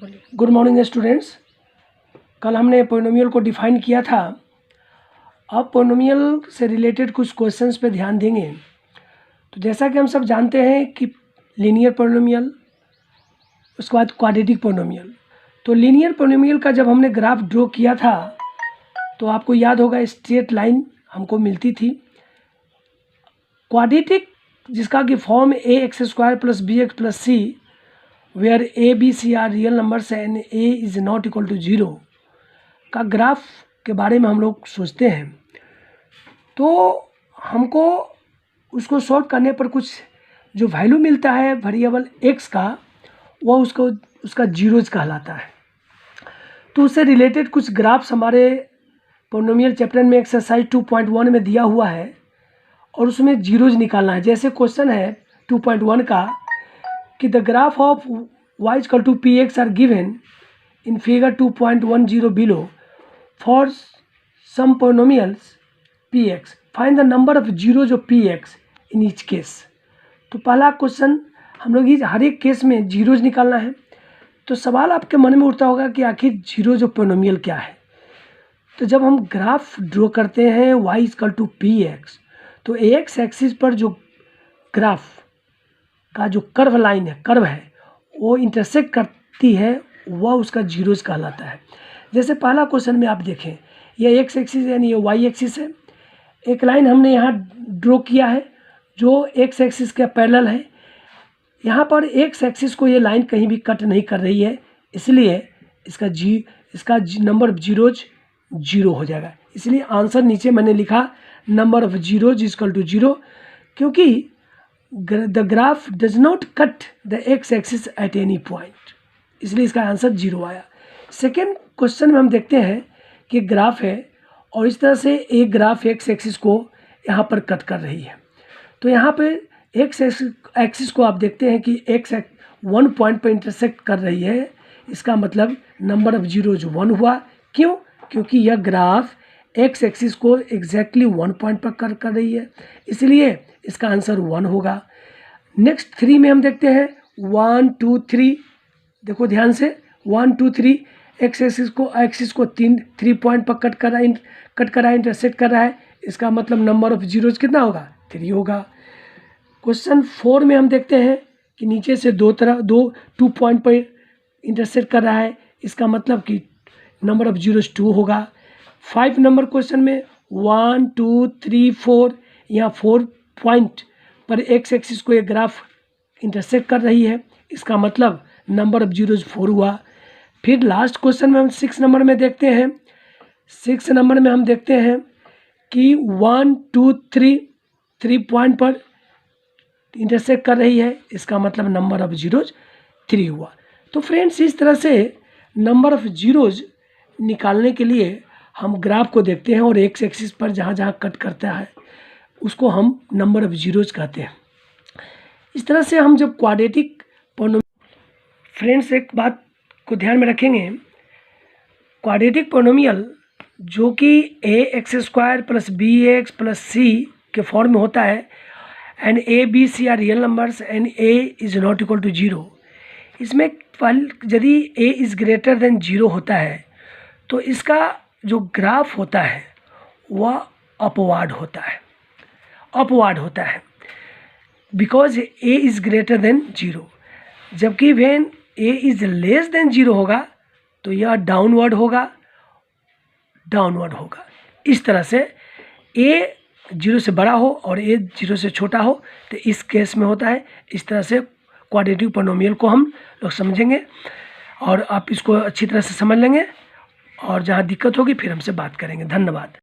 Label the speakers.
Speaker 1: Good morning students. कल हमने polynomial को डिफाइन किया था। अब पोलिनोमियल से रिलेटेड कुछ क्वेश्चंस पे ध्यान देंगे। तो जैसा कि हम सब जानते हैं कि लीनियर पोलिनोमियल, उसके बाद क्वाड्रेटिक पोलिनोमियल। तो लीनियर पोलिनोमियल का जब हमने ग्राफ ड्रॉ किया था तो आपको याद होगा स्ट्रेट लाइन हमको मिलती थी। क्वाड्रेटिक जिसका कि form A X square plus B X plus C where A B C are real numbers and A is not equal to zero का ग्राफ के बारे में हम लोग सोचते हैं। तो हमको उसको सॉल्व करने पर कुछ जो वैल्यू मिलता है वेरिएबल एक्स का, वह उसका जीरोज कहलाता है। तो उससे रिलेटेड कुछ ग्राफ्स हमारे पोलिनोमियल चैप्टर में एक्सरसाइज 2.1 में दिया हुआ है और उसमें जीरोज निकालना है। जैसे क्वेश्चन है 2.1 का कि the graph of y equal to P X are given in figure 2.10 below for some polynomials P X, find the number of zeros of P X in each case. तो पहला question हम लोग हर एक case में zeros निकालना है। तो सवाल आपके मन में उठता होगा कि आखिर जीरोज ऑफ पोलिनोमियल क्या है। तो जब हम ग्राफ ड्रॉ करते हैं y equal to P X, तो एक्स एक्सिस पर जो ग्राफ का जो कर्व लाइन है, कर्व है, वो इंटरसेक्ट करती है, वह उसका जीरोज कहलाता है। जैसे पहला क्वेश्चन में आप देखें, यह एक्स एक्सिस यानी ये वाई एक्सिस है। एक लाइन हमने यहाँ ड्रॉ किया है जो एक्स एक्सिस के पैरेलल है। यहाँ पर एक्स एक्सिस को ये लाइन कहीं भी कट नहीं कर रही है, इसलिए इसका नंबर ऑफ जीरोज जीरो हो जाएगा। इसलिए आंसर नीचे मैंने लिखा number of zeros equal to zero, क्योंकि the graph does not cut the X axis at any point, इसलिए इसका आंसर जीरो आया। सेकेंड क्वेश्चन में हम देखते हैं कि ग्राफ है और इस तरह से एक ग्राफ एक्स एक्सिस को यहाँ पर कट कर रही है। तो यहाँ पे एक्स एक्सिस को आप देखते हैं कि एक्स वन पॉइंट पर इंटरसेक्ट कर रही है। इसका मतलब नंबर ऑफ जीरोज वन हुआ। क्यों? क्योंकि यह ग्राफ एक्स एक्सिस को एग्जैक्टली वन पॉइंट पर कर रही है, इसलिए इसका आंसर वन होगा। नेक्स्ट 3 में हम देखते हैं 1 2 3। देखो ध्यान से 1 2 3 एक्स एक्सिस को 3 पॉइंट पर कट कर रहा है, इंटरसेक्ट कर रहा है। इसका मतलब नंबर ऑफ जीरोज कितना होगा? 3 होगा। क्वेश्चन 4 में हम देखते हैं कि नीचे से 2 पॉइंट पर इंटरसेक्ट कर रहा है, इसका मतलब कि नंबर ऑफ जीरोज 2 होगा। 5 नंबर क्वेश्चन में 1 2 3 4, यहाँ 4 पॉइंट पर एक्स एक्सिस को एक ग्राफ इंटरसेक्ट कर रही है, इसका मतलब नंबर ऑफ जीरोज 4 हुआ। फिर लास्ट क्वेश्चन में हम 6 नंबर में देखते हैं। 6 नंबर में हम देखते हैं कि 1 2 3 पॉइंट पर इंटरसेक्ट कर रही है, इसका मतलब नंबर ऑफ जीरोज 3 हुआ। तो फ्रेंड्स, इस तरह से नंबर ऑफ जीरोज निकालने के लिए हम ग्राफ को देखते हैं और एक्स एक्सिस पर जहाँ जहाँ कट करता है उसको हम नंबर ऑफ जीरोज कहते हैं। इस तरह से हम जब क्वाड्रेटिक पोलिनोमियल, फ्रेंड्स एक बात को ध्यान में रखेंगे, क्वाड्रेटिक पोलिनोमियल जो कि A X square plus B X plus C के फॉर्म में होता है and A B C are real numbers and A is not equal to zero. इसमें यदि A is greater than zero होता है तो इसका जो ग्राफ होता है वह अपवार्ड होता है, because A is greater than zero. जबकि when A is less than zero होगा तो यह डाउनवर्ड होगा। इस तरह से ए जीरो से बड़ा हो और ए जीरो से छोटा हो तो इस केस में होता है। इस तरह से क्वाड्रेटिक पोलिनोमियल को हम लोग समझेंगे और आप इसको अच्छी तरह से समझ लेंगे और जहाँ दिक्कत होगी फिर हमसे बात करेंगे। धन्यवाद।